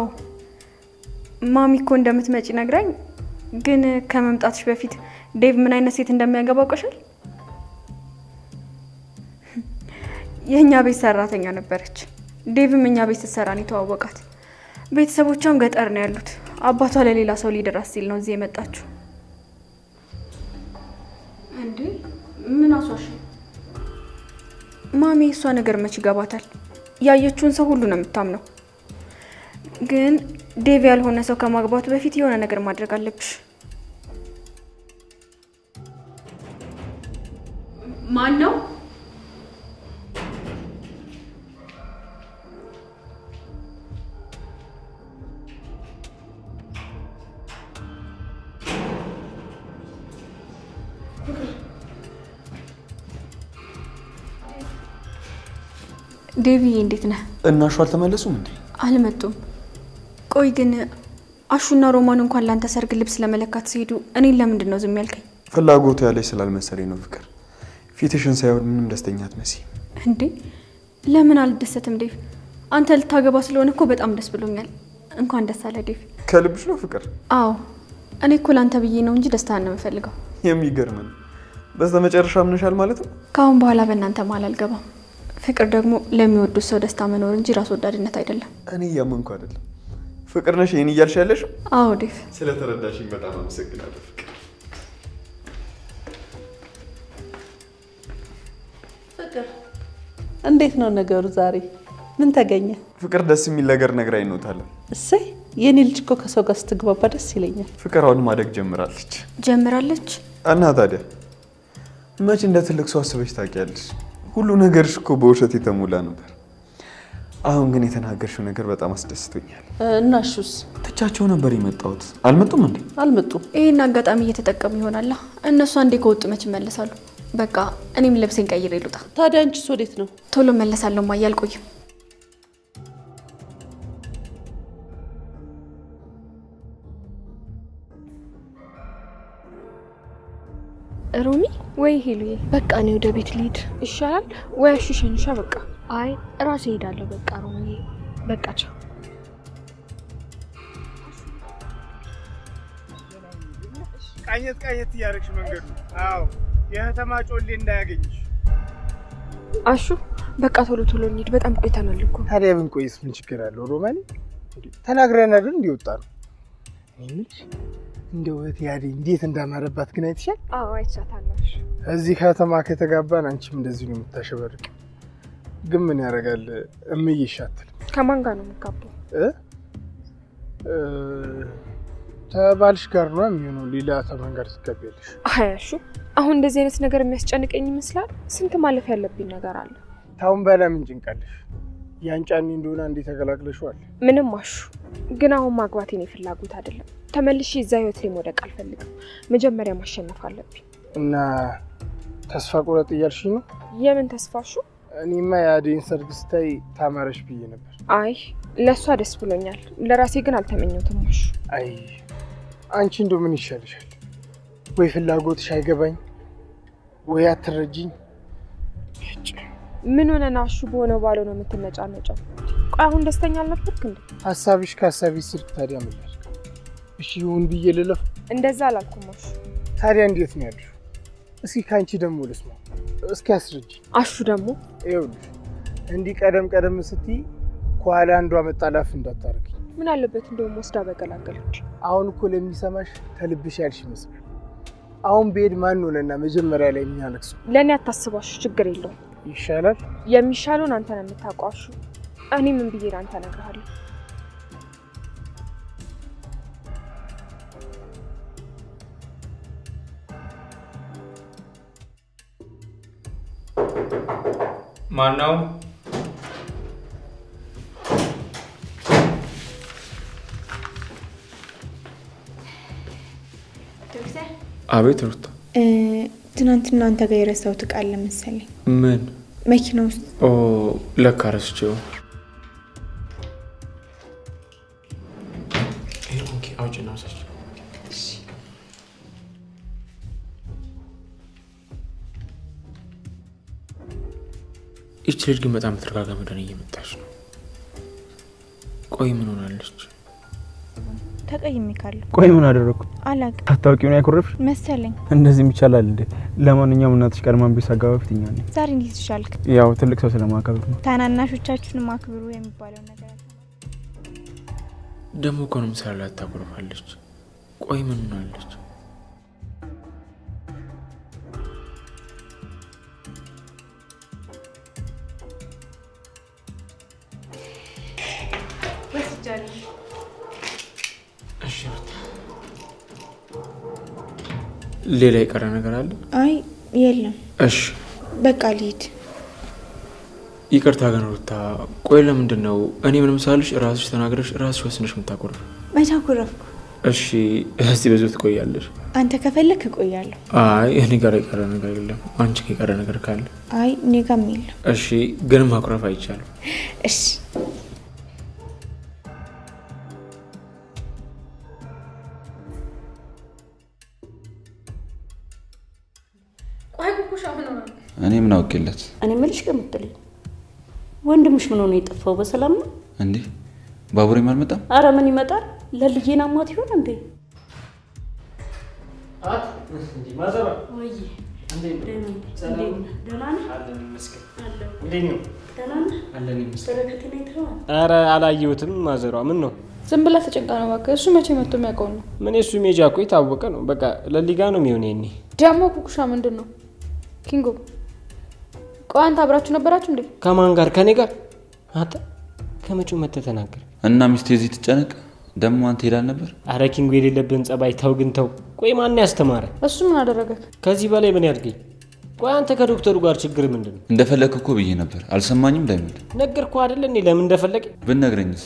ማሚ እኮ እንደምትመጪ ነግራኝ፣ ግን ከመምጣትሽ በፊት ዴቭ ምን አይነት ሴት እንደሚያገባ አውቀሻል? የእኛ ቤት ሰራተኛ ነበረች። ዴቭም እኛ ቤት ስትሰራ ነው የተዋወቃት። ቤተሰቦቿም ገጠር ነው ያሉት። አባቷ ለሌላ ሰው ሊደራስ ሲል ነው እዚህ የመጣችው። እንዴ ምን አሷሽ? ማሚ እሷ ነገር መች ይገባታል? ያየችውን ሰው ሁሉ ነው የምታምነው። ግን ዴቭ ያልሆነ ሰው ከማግባቱ በፊት የሆነ ነገር ማድረግ አለብሽ። ማን ነው? ዴቪ እንዴት ነህ? እና አሹ አልተመለሱም እንዴ? አልመጡም። ቆይ ግን አሹና ሮማን እንኳን ላንተ ሰርግ ልብስ ለመለካት ሲሄዱ እኔን ለምንድን ነው ዝም ያልከኝ? ፍላጎቱ ያለሽ ስላልመሰለኝ ነው ፍቅር። ፊትሽን ሳይሆን ምንም ደስተኛ አትመስይም። እንዴ ለምን አልደሰትም ዴቭ? አንተ ልታገባ ስለሆነ እኮ በጣም ደስ ብሎኛል። እንኳን ደስ አለ ዴቭ። ከልብሽ ነው ፍቅር? አዎ እኔ እኮ ላንተ ብዬ ነው እንጂ ደስታን ነው የምፈልገው። የሚገርም ነው። በስተመጨረሻ አምነሻል ማለት ነው? ከአሁን በኋላ በእናንተ መሀል አልገባም። ፍቅር ደግሞ ለሚወዱት ሰው ደስታ መኖር እንጂ ራስ ወዳድነት አይደለም። እኔ እያመንኩ አይደለም። ፍቅር ነሽ ይሄን እያልሽ ያለሽ? አዎ ዴቭ። ስለተረዳሽኝ በጣም አመሰግናለሁ ፍቅር። ፍቅር እንዴት ነው ነገሩ ዛሬ? ምን ተገኘ? ፍቅር ደስ የሚል ነገር ነግራኝ ነው ታለም። እሰይ የኔ ልጅ እኮ ከሰው ጋር ስትግባባ ደስ ይለኛል። ፍቅር አሁን ማደግ ጀምራለች። ጀምራለች? እና ታዲያ መች እንደ ትልቅ ሰው አስበሽ ታውቂያለሽ? ሁሉ ነገርሽ እኮ በውሸት የተሞላ ነበር። አሁን ግን የተናገርሽው ነገር በጣም አስደስቶኛል። እና እሹስ? ትቻቸው ነበር የመጣሁት። አልመጡም እንዴ? አልመጡም። ይሄን አጋጣሚ እየተጠቀሙ ይሆናል። እነሱ አንዴ ከወጡ መች ይመለሳሉ። በቃ እኔም ልብሴን ቀይሬ ልውጣ። ታዲያ አንቺስ ወዴት ነው? ቶሎ መለሳለሁ ማየ፣ አልቆይም። ሮሚ ወይ ሄሉዬ፣ በቃ እኔ ወደ ቤት ልሂድ ይሻላል ወይ? አሽሸንሻ በቃ። አይ ራሴ ሄዳለሁ። በቃ ሮሚ በቃ ቻው። ቃኘት ቃኘት እያደረግሽ መንገዱ። አዎ የከተማ ጮሌ እንዳያገኝሽ። አሹ በቃ ቶሎ ቶሎ እንሂድ፣ በጣም ቆይተናል እኮ። ታዲያ ብንቆይስ ምን ችግር አለው? ሮማን ተናግረን አይደል እንዲወጣ ነው። እንደው እህቴ ያዴ እንዴት እንዳማረባት ግን አይተሻል? አዎ አይቻታለሁ። እዚህ ከተማ ከተጋባን አንቺም እንደዚህ ነው የምታሸበርቅ። ግን ምን ያደርጋል እምዬ ይሻትል። ከማን ጋር ነው የምትጋባው? ተባልሽ ጋር ነው የሚሆነው። ሌላ ተማን ጋር ትጋቢያለሽ? አይ አሹ አሁን እንደዚህ አይነት ነገር የሚያስጨንቀኝ ይመስላል? ስንት ማለፍ ያለብኝ ነገር አለ። ታውን በላ ምን ጭንቃለሽ? ያንጫኒ እንደሆነ እንዴ ተገላግለሽዋል። ምንም አሹ፣ ግን አሁን ማግባቴ ነው ፍላጎት አይደለም። ተመልሼ እዛ ህይወት ላይ መውደቅ አልፈልግም። መጀመሪያ ማሸነፍ አለብኝ። እና ተስፋ ቁረጥ እያልሽኝ ነው? የምን ተስፋ አሹ? እኔማ የአዴን ሰርግ ስታይ ታማረሽ ብዬ ነበር። አይ ለእሷ ደስ ብሎኛል፣ ለራሴ ግን አልተመኘሁትም አሹ። አይ አንቺ እንደው ምን ይሻልሻል? ወይ ፍላጎትሽ አይገባኝ ወይ አትረጂኝ። ምን ሆነ ነው አሹ? በሆነው ባለው ነው የምትነጫነጨው? ቆይ አሁን ደስተኛ አልነበርክ እንዴ? ሀሳብሽ ከሀሳቤ ስልክ ታዲያ ምን ላድርግ? እሺ ይሁን ብዬ ልለፍ? እንደዛ አላልኩም አሹ። ታዲያ እንዴት ነው ያልሽው? እስኪ ካንቺ ደግሞ ልስማ። እስኪ አስረጂ። አሹ ደግሞ ይኸውልሽ እንዲህ ቀደም ቀደም ስትይ ከኋላ አንዷ መጣላፍ እንዳታረጊ። ምን አለበት እንደውም ወስዳ በገላገለች። አሁን እኮ ለሚሰማሽ ከልብሽ ያልሽ ይመስላል። አሁን ብሄድ ማን ሆነና መጀመሪያ ላይ የሚያለቅሰው? ለእኔ አታስባሽ፣ ችግር የለውም። ይሻላል። የሚሻለውን አንተ ነው የምታውቀው። እኔ ምን ብዬ አንተ እነግርሃለሁ? ማነው? አቤት ሩታ። ትናንትና አንተ ጋር የረሳሁት ዕቃ አለ መሰለኝ። ምን? መኪና ውስጥ። ኦ ለካ ረስቼው። ኦኬ አውጪና ውሰጂ። ይቺ ልጅ ግን በጣም በተረጋጋ መደን እየመጣች ነው። ቆይ ምን ሆናለች? ተቀይሜ ካለሁ። ቆይ ምን አደረኩ? አላውቅም። አታውቂው ነው ያኮረፍሽ መሰለኝ። እንደዚህም ይቻላል እንዴ? ለማንኛውም እናትሽ ቀድማን ቢስ አጋባ ፊትኛ ነኝ። ዛሬ እንዴት ይሻልክ? ያው ትልቅ ሰው ስለማከብር ነው። ታናናሾቻችሁን ማክብሩ የሚባለው ነገር አለ። ደግሞ እኮ ነው ምሳሌ ታኮርፋለች። ቆይ ምን ሆናለች? ሌላ የቀረ ነገር አለ? አይ የለም። እሺ በቃ ልሂድ። ይቅርታ ግን ሩታ፣ ቆይ ለምንድን ነው እኔ ምንም ሳልሽ ራስሽ ተናግረሽ ራስሽ ወስነሽ የምታኮርፍ? መቼ አኮረፍኩ? እሺ እስቲ በዚሁ ትቆያለሽ? አንተ ከፈለክ እቆያለሁ። አይ እኔ ጋር የቀረ ነገር የለም። አንቺ የቀረ ነገር ካለ? አይ እኔ ጋርም የለም። እሺ ግን ማኩረፍ አይቻልም። እሺ እኔ ምን አውቄለት? እኔ ምልሽ ከምትለኝ ወንድምሽ ምን ሆነ የጠፋው? በሰላም ነው እንዴ? ባቡሬም አልመጣም? አረ ምን ይመጣል? ለልጄና ማት ይሆን እንዴ? ማዘባ ወይ ኧረ አላየሁትም። ማዘሯ ምን ነው? ዝም ብላ ተጨንቃ ነው እባክህ። እሱ መቼ መጥቶ የሚያውቀው ነው? ምን እሱ ሜጃ እኮ የታወቀ ነው። በቃ ለሊጋ ነው የሚሆን። የኔ ደግሞ ኩኩሻ ምንድን ነው? ኪንጎ ቆይ አንተ አብራችሁ ነበራችሁ እንዴ? ከማን ጋር? ከኔ ጋር። አንተ ከመቼው መተህ ተናገር እና ሚስቴ እዚህ ትጨነቅ ደግሞ አንተ ሄዳል ነበር። አረ ኪንጎ የሌለብህን ጸባይ ተው ግን ተው። ቆይ ማን ያስተማረ? እሱ ምን አደረገክ? ከዚህ በላይ ምን ያድርገኝ? ቆይ አንተ ከዶክተሩ ጋር ችግር ምንድን ነው? እንደፈለክ እኮ ብዬ ነበር። አልሰማኝም። ዳይመንድ ነገርኩህ አይደል እንዴ? ለምን እንደፈለገ ብትነግረኝስ?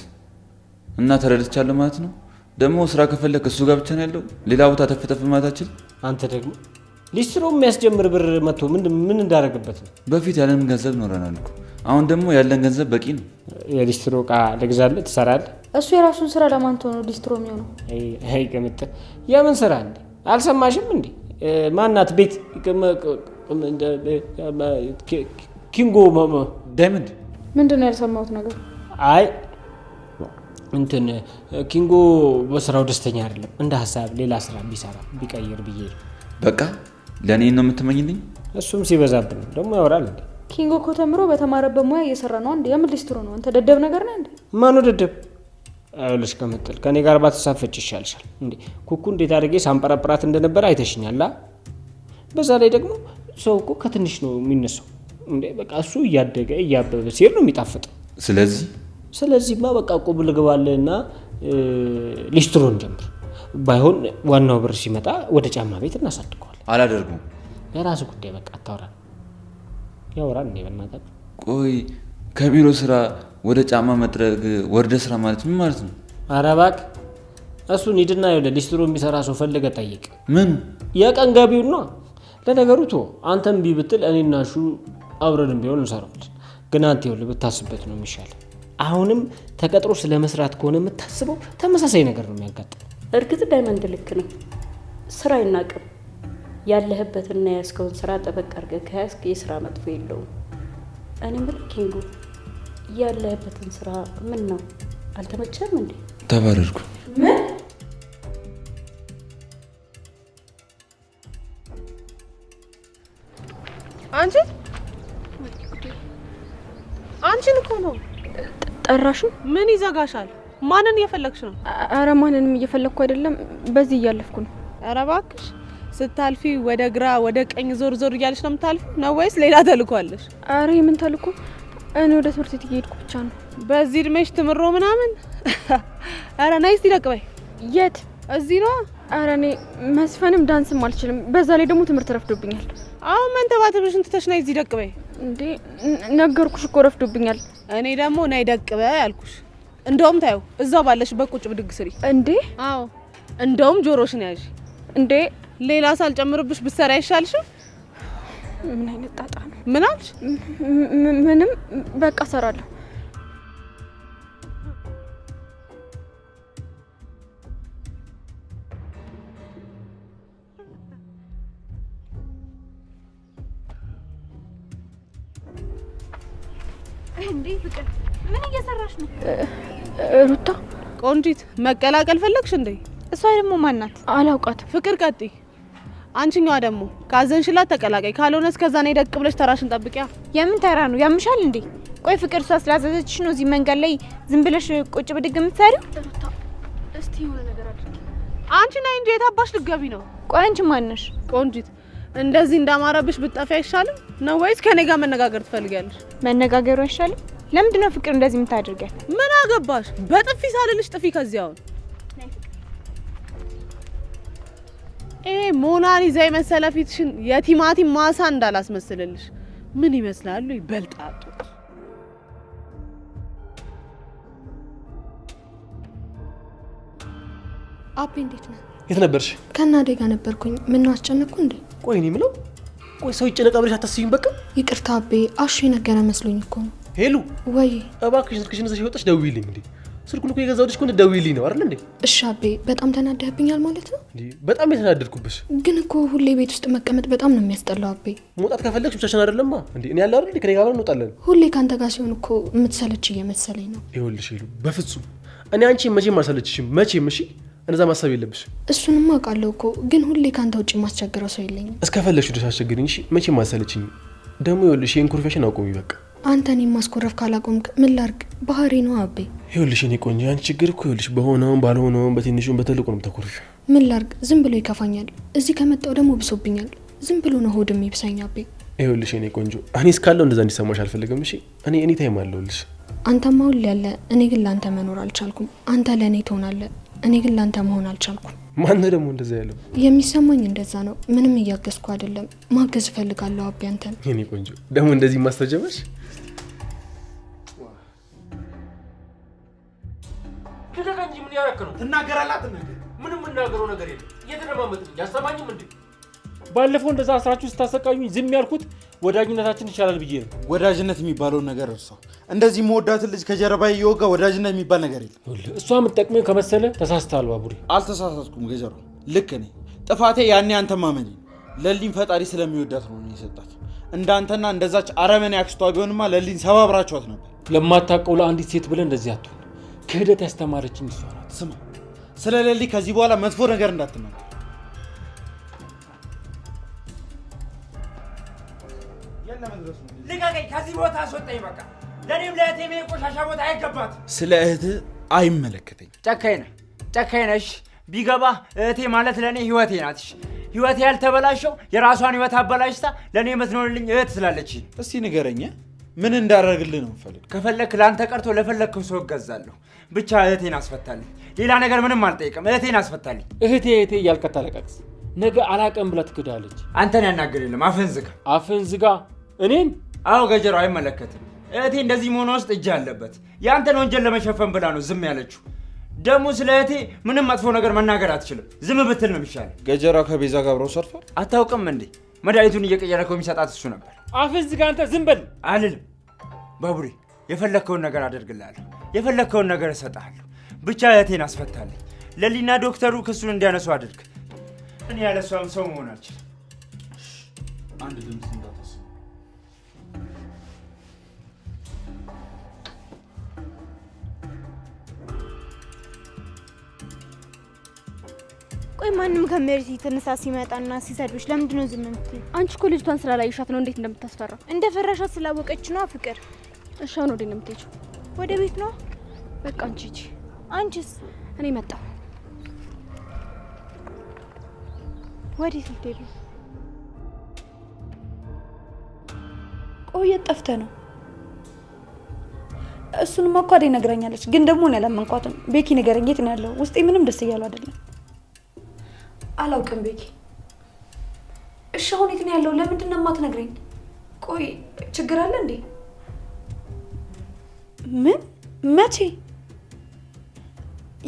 እና ተረድቻለሁ ማለት ነው። ደግሞ ስራ ከፈለክ እሱ ጋር ብቻ ነው ያለው፣ ሌላ ቦታ ተፍተፍ ማለት አትችል። አንተ ደግሞ ሊስትሮ የሚያስጀምር ብር መጥቶ ምን እንዳደረገበት ነው? በፊት ያለን ገንዘብ ኖረናል እኮ፣ አሁን ደግሞ ያለን ገንዘብ በቂ ነው። የሊስትሮ እቃ ልግዛልህ፣ ትሰራለህ። እሱ የራሱን ስራ ለማንቶ ነው ሊስትሮ የሚሆነው። አይ ቅምጥ የምን ስራ እንዴ? አልሰማሽም እንዴ? ማናት ቤት ኪንጎ ዳይመንድ ምንድን ነው ያልሰማሁት ነገር? አይ እንትን ኪንጎ በስራው ደስተኛ አይደለም። እንደ ሀሳብ ሌላ ስራ ቢሰራ ቢቀይር ብዬ በቃ ለእኔ ነው የምትመኝልኝ? እሱም ሲበዛብን ደግሞ ያወራል እንዴ? ኪንጎ እኮ ተምሮ በተማረበት ሙያ እየሰራ ነው። አንዴ የምን ሊስትሮ ነው? አንተ ደደብ ነገር ነህ እንዴ? ማነው ደደብ? አይልሽ ከምትል ከኔ ጋር ባትሳፈጭ ይሻልሻል እንዴ። ኩኩ እንዴት አድርጌ ሳምጠረጥራት እንደነበር አይተሽኛል። በዛ ላይ ደግሞ ሰው እኮ ከትንሽ ነው የሚነሳው እንዴ። በቃ እሱ እያደገ እያበበ ሲሄድ ነው የሚጣፍጠው። ስለዚህማ በቃ ቁብ ልግባለና ሊስትሮን ጀምር። ባይሆን ዋናው ብር ሲመጣ ወደ ጫማ ቤት እናሳድገዋለን። አላደርጉም። የራሱ ጉዳይ በቃ አታውራ። ያወራል እንዴ በእናትህ። ቆይ ከቢሮ ስራ ወደ ጫማ መጥረግ ወርደ ስራ ማለት ምን ማለት ነው? ኧረ እባክህ እሱን ሂድና ይኸውልህ ሊስትሮ የሚሰራ ሰው ፈልገህ ጠይቅ። ምን የቀን ገቢውን ነው። ለነገሩ ቶ አንተም ቢ ብትል እኔና ሹ አብረንም ቢሆን እንሰራለን። ግን አንተ ይኸውልህ ብታስበት ነው የሚሻለው። አሁንም ተቀጥሮ ስለ መስራት ከሆነ የምታስበው ተመሳሳይ ነገር ነው የሚያጋጥመው። እርግጥ ዳይመንድ ልክ ነው። ስራ አይናቅም። ያለህበትና ያስከውን ስራ ጠበቅ አድርገህ ከያዝክ የስራ መጥፎ የለውም። እኔ የምልህ ኪንጎ ያለህበትን ስራ ምን ነው አልተመቸም እንዴ? ተባረርኩ። ምን? አንቺን እኮ ነው ጠራሹ? ምን ይዘጋሻል? ማንን እየፈለግሽ ነው? አረ ማንንም እየፈለግኩ አይደለም፣ በዚህ እያለፍኩ ነው። አረ እባክሽ ስታልፊ ወደ ግራ ወደ ቀኝ ዞር ዞር እያለሽ ነው የምታልፊ ነው ወይስ ሌላ ተልእኮ አለሽ? አረ ምን ተልእኮ? እኔ ወደ ትምህርት ቤት እየሄድኩ ብቻ ነው። በዚህ እድሜሽ ትምሮ ምናምን? አረ ነይ እስቲ ደቅ በይ። የት? እዚህ ነው። አረ እኔ መስፈንም ዳንስም አልችልም። በዛ ላይ ደግሞ ትምህርት ረፍዶብኛል። አሁን መንተባተብሽን ትተሽ ነይ እዚህ ደቅ በይ። እንዴ ነገርኩሽ እኮ ረፍዶብኛል። እኔ ደግሞ ነይ ደቅ በይ አልኩሽ። እንደውም ታዩ እዛው ባለሽበት ቁጭ ብድግ ስሪ። እንዴ? አዎ እንደውም ጆሮሽን ያዥ። እንዴ ሌላ ሳልጨምርብሽ ብትሰሪ አይሻልሽም? ምን አይነት ጣጣ ነው? ምን አልሽ? ምንም በቃ እሰራለሁ። እንዴ ፍቅር ምን እየሰራሽ ነው? ሩታ ቆንጂት መቀላቀል ፈለግሽ እንዴ? እሷ ደግሞ ማናት? አላውቃት። ፍቅር ቀጥይ። አንቺኛዋ ደግሞ ካዘንሽላት ተቀላቀይ፣ ካልሆነ እስከዛ ነይ ደቅ ብለሽ ተራሽን ጠብቂያ። የምን ተራ ነው? ያምሻል እንዴ? ቆይ ፍቅር እሷ ስላዘዘችሽ ነው እዚህ መንገድ ላይ ዝም ብለሽ ቁጭ ብድግ የምትሰሪው? ሩታ እስቲ የሆነ ነገር አድርጊ። አንቺ ነይ እንጂ የታባሽ ልትገቢ ነው? ቆይ አንቺ ማን ነሽ? ቆንጂት እንደዚህ እንዳማረብሽ ብትጠፊ አይሻልም ነው ወይስ ከኔ ጋር መነጋገር ትፈልጊያለሽ? መነጋገሩ አይሻልም? ለምንድን ነው ፍቅር እንደዚህ የምታደርጊያት? ምን አገባሽ? በጥፊ ሳልልሽ ጥፊ ከዚህ አሁን። ሞናሊዛ የመሰለ ፊትሽን የቲማቲም ማሳ እንዳላስመስልልሽ። ምን ይመስላሉ ይበልጣጡ። አቤ እንዴት ነህ? የት ነበርሽ? ከናዴ ጋር ነበርኩኝ። ምን ነው አስጨነቅኩ እንዴ? ቆይ እኔ የምለው ቆይ ሰው ይጨነቃ ብለሽ አታስቢም? በቃ ይቅርታ አቤ፣ አሹ የነገረ መስሎኝ እኮ ነው። ሄሉ ወይ እባክሽ ስልክሽን ይዘሽ ወጣሽ ደውዪልኝ። እንዴ ስልኩን እኮ የገዛሁልሽ እኮ ደውዪልኝ ነው አይደል እንዴ? እሺ አቤ፣ በጣም ተናደህብኛል ማለት ነው? እንዴ በጣም የተናደድኩብሽ። ግን እኮ ሁሌ ቤት ውስጥ መቀመጥ በጣም ነው የሚያስጠላው አቤ። መውጣት ከፈለግሽ ብቻሽን አይደለማ እንዴ? እኔ ያለ አይደል ከኔ ጋር እንወጣለን። ሁሌ ካንተ ጋር ሲሆን እኮ የምትሰለች እየመሰለኝ ነው። ይኸውልሽ ሄሉ፣ በፍጹም እኔ አንቺ መቼም አልሰለችሽም። መቼም እሺ፣ እንደዛ ማሰብ የለብሽ። እሱንማ አውቃለሁ እኮ ግን ሁሌ ካንተ ውጪ ማስቸግረው ሰው የለኝም። እስከፈለግሽ ድረስ አስቸግሪኝ እሺ። መቼም አልሰለችኝም። ደግሞ ይኸውልሽ ይሄን ኩርፊያሽን አቁሚ በቃ። አንተ እኔን ማስኮረፍ ካላቆምክ ምን ላርግ? ባህሪ ነው አቤ። ይኸውልሽ እኔ ቆንጆ፣ አንቺ ችግር እኮ ይኸውልሽ በሆነውም ባልሆነውም በትንሹም በትልቁ ነው የምታኮርፊው። ምን ላርግ? ዝም ብሎ ይከፋኛል። እዚህ ከመጣው ደግሞ ብሶብኛል። ዝም ብሎ ነው ሆድ የሚብሳኝ አቤ። ይኸውልሽ እኔ ቆንጆ፣ እኔ እስካለሁ እንደዛ እንዲሰማሽ አልፈልግም እሺ። እኔ ኤኒ ታይም አለሁልሽ። አንተማ ሁሌ ያለ፣ እኔ ግን ላንተ መኖር አልቻልኩም። አንተ ለእኔ ትሆናለህ፣ እኔ ግን ላንተ መሆን አልቻልኩም። ማን ደግሞ እንደዛ ያለው? የሚሰማኝ እንደዛ ነው። ምንም እያገዝኩ አይደለም፣ ማገዝ እፈልጋለሁ አቤ አንተን። እኔ ቆንጆ ደግሞ እንደዚህ ማስተጀመርሽ ትደጋ እንጂ ምን ያረክ ነው? ትናገራላት እንዴ? ምንም የምናገረው ነገር የለም። እየተደማመጥን ያሰማኝም እንዴ? ባለፈው እንደዛ አስራችሁ ስታሰቃዩኝ ዝም ያልኩት ወዳጅነታችን ይሻላል ብዬ ነው። ወዳጅነት የሚባለውን ነገር እርሷ እንደዚህ መወዳትን ልጅ ከጀርባ እየወጋ ወዳጅነት የሚባል ነገር የለም። እሷ የምትጠቅመኝ ከመሰለ ተሳስተሃል ባቡሬ። አልተሳሳትኩም ገጀሮ፣ ልክ ነኝ። ጥፋቴ ያኔ አንተ ማመኔ ነው። ለሊን ፈጣሪ ስለሚወዳት ነው የሰጣት። እንዳንተና እንደዛች አረመኔ አክስቷ ቢሆንማ ለሊን ሰባብራችኋት ነበር። ለማታውቀው ለአንዲት ሴት ብለህ እንደዚህ አትሆን። ክህደት ያስተማረችኝ እሷ ናት። ስማ፣ ስለ ለሊ ከዚህ በኋላ መጥፎ ነገር እንዳትናገር። ልቀቀኝ! ከዚህ ቦታ አስወጣኝ! በቃ ለእኔም ለእህቴም ቆሻሻ ቦታ አይገባት። ስለ እህትህ አይመለከተኝ። ጨካኝ ነህ፣ ጨካኝ ነሽ። ቢገባ እህቴ ማለት ለእኔ ህይወቴ ናት። ህይወቴ ያልተበላሸው የራሷን ህይወት አበላሽታ ለእኔ የምትኖርልኝ እህት ስላለች። እስቲ ንገረኝ፣ ምን እንዳደርግልህ ነው የምፈልግ? ከፈለክ ለአንተ ቀርቶ ለፈለግከው ሰው እገዛለሁ። ብቻ እህቴን አስፈታልኝ። ሌላ ነገር ምንም አልጠይቅም። እህቴን አስፈታልኝ። እህቴ እህቴ እያልክ አታለቃቅስ። ነገ አላቀም ብላ ትክዳለች። አንተን ያናገር የለም። አፍህን ዝጋ። አፍህን ዝጋ። እኔን? አዎ ገጀሮ፣ አይመለከትም። እህቴ እንደዚህ መሆኗ ውስጥ እጅ አለበት። የአንተን ወንጀል ለመሸፈን ብላ ነው ዝም ያለችው። ደግሞ ስለ እህቴ ምንም መጥፎ ነገር መናገር አትችልም። ዝም ብትል ነው የሚሻለው። ገጀራ ከቤዛ ጋር አብረው ሰርቷል። አታውቅም እንዴ? መድኃኒቱን እየቀየረ እኮ የሚሰጣት እሱ ነበር። አፍህን ዝጋ አንተ። ዝም በል። አልልም። ባቡሬ፣ የፈለግከውን ነገር አደርግልሃለሁ። የፈለግከውን ነገር እሰጥሃለሁ። ብቻ እህቴን አስፈታልኝ። ለሊና ዶክተሩ ክሱን እንዲያነሱ አድርግ። እኔ ያለ እሷም ሰው መሆን አልችልም። አንድ ድምፅ እንዳታስብ። ቆይ ማንም ከመሬት የተነሳ ሲመጣና ሲሰድብሽ ለምንድን ነው ዝም የምትይው? አንቺ እኮ ልጅቷን ስላላየሻት ነው እንዴት እንደምታስፈራ። እንደ ፈራሻት ስላወቀች ነው ፍቅር። እሺ አሁን ወዴት ነው የምትሄጂው? ወደ ቤት ነው። በቃ አንቺ ሂጂ። አንቺስ? እኔ መጣሁ። ወዴት ልትሄድ ነው? ቆየት ጠፍተህ ነው? እሱንማ እኮ አደይ ነግራኛለች፣ ግን ደግሞ እኔ አላመንኳትም። ቤኪ ንገረኝ፣ የት ነው ያለው? ውስጤ ምንም ደስ እያለው አይደለም። አላውቅም ቤኪ። እሺ አሁን የት ነው ያለው? ለምንድን ነው የማትነግረኝ? ቆይ ችግር አለ እንዴ? ምን? መቼ?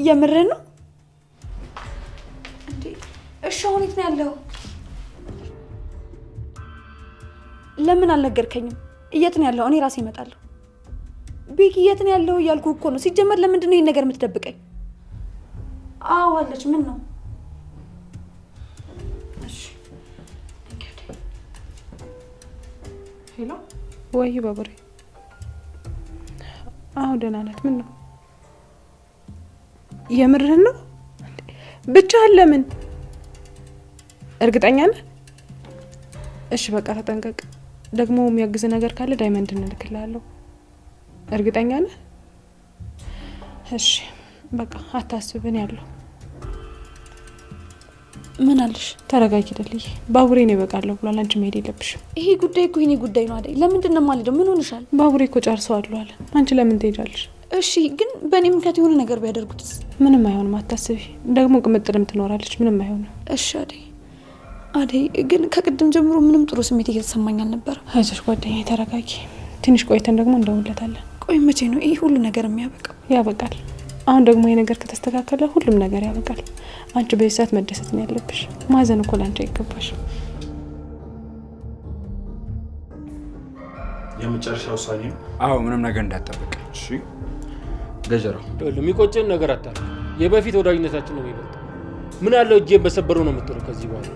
የምርህን ነው እንዴ? እሺ አሁን የት ነው ያለው? ለምን አልነገርከኝም? የት ነው ያለው? እኔ ራሴ እመጣለሁ። ቤኪ የት ነው ያለው እያልኩ እኮ ነው። ሲጀመር ለምንድን ነው ይሄን ነገር የምትደብቀኝ? አዎ አለች። ምን ነው? እሺ ሄሎ። ወይ ባቡሬ። አዎ ደህና ናት። ምን ነው? የምርህን ነው? ብቻህን ለምን? እርግጠኛ ነህ? እሺ በቃ ተጠንቀቅ። ደግሞ የሚያግዝ ነገር ካለ ዳይመንድ እንልክልሃለሁ። እርግጠኛ ነህ? እሺ በቃ አታስብን ያለው። ምን አለሽ? ተረጋጊ ደልዬ። ባቡሬ ነው ይበቃለሁ ብሏል። አንቺ መሄድ የለብሽም። ይሄ ጉዳይ እኮ የእኔ ጉዳይ ነው አይደል? ለምንድን ነው የማልሄደው? ምን ሆነሻል? ባቡሬ እኮ ጨርሰዋል አለ። አንቺ ለምን ትሄጃለሽ? እሺ ግን በእኔ ምክንያት የሆነ ነገር ቢያደርጉትስ? ምንም አይሆንም፣ አታስቢ። ደግሞ ቅምጥልም ትኖራለች። ምንም አይሆንም። እሺ አደይ ግን ከቅድም ጀምሮ ምንም ጥሩ ስሜት እየተሰማኝ አልነበረም። አይዞሽ ጓደኛዬ ተረጋጊ። ትንሽ ቆይተን ደግሞ እንደውለታለን። ቆይ መቼ ነው ይህ ሁሉ ነገር የሚያበቃው? ያበቃል። አሁን ደግሞ ይሄ ነገር ከተስተካከለ ሁሉም ነገር ያበቃል። አንቺ በዚህ ሰዓት መደሰት ነው ያለብሽ። ማዘን እኮ ላንቺ አይገባሽ። የመጨረሻ ውሳኔ ነው? አዎ ምንም ነገር እንዳትጠብቅ እሺ። ገጀራው የሚቆጭን ነገር አታል። የበፊት ወዳጅነታችን ነው የሚበልጥ። ምን አለው እጄን በሰበረው ነው የምትለው ከዚህ በኋላ